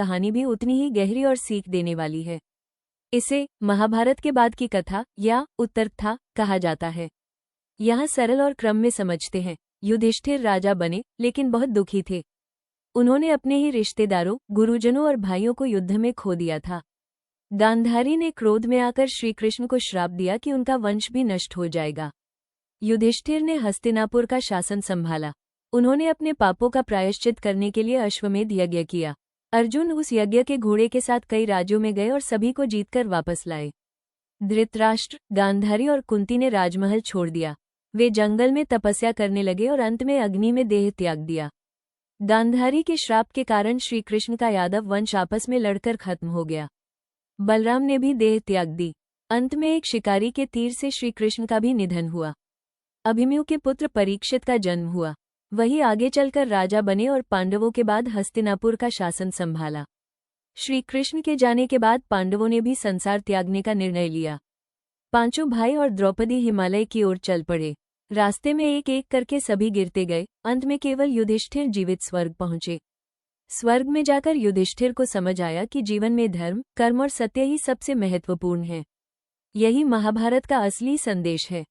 कहानी भी उतनी ही गहरी और सीख देने वाली है। इसे महाभारत के बाद की कथा या उत्तरकथा कहा जाता है। यहाँ सरल और क्रम में समझते हैं। युधिष्ठिर राजा बने, लेकिन बहुत दुखी थे। उन्होंने अपने ही रिश्तेदारों, गुरुजनों और भाइयों को युद्ध में खो दिया था। गांधारी ने क्रोध में आकर श्रीकृष्ण को श्राप दिया कि उनका वंश भी नष्ट हो जाएगा। युधिष्ठिर ने हस्तिनापुर का शासन संभाला। उन्होंने अपने पापों का प्रायश्चित करने के लिए अश्वमेध यज्ञ किया। अर्जुन उस यज्ञ के घोड़े के साथ कई राज्यों में गए और सभी को जीतकर वापस लाए। धृतराष्ट्र, गांधारी और कुंती ने राजमहल छोड़ दिया। वे जंगल में तपस्या करने लगे और अंत में अग्नि में देह त्याग दिया। गांधारी के श्राप के कारण श्रीकृष्ण का यादव वंश आपस में लड़कर खत्म हो गया। बलराम ने भी देह त्याग दी। अंत में एक शिकारी के तीर से श्रीकृष्ण का भी निधन हुआ। अभिमन्यु के पुत्र परीक्षित का जन्म हुआ। वही आगे चलकर राजा बने और पांडवों के बाद हस्तिनापुर का शासन संभाला। श्रीकृष्ण के जाने के बाद पांडवों ने भी संसार त्यागने का निर्णय लिया। पांचों भाई और द्रौपदी हिमालय की ओर चल पड़े। रास्ते में एक एक करके सभी गिरते गए। अंत में केवल युधिष्ठिर जीवित स्वर्ग पहुंचे। स्वर्ग में जाकर युधिष्ठिर को समझ आया कि जीवन में धर्म, कर्म और सत्य ही सबसे महत्वपूर्ण है। यही महाभारत का असली संदेश है।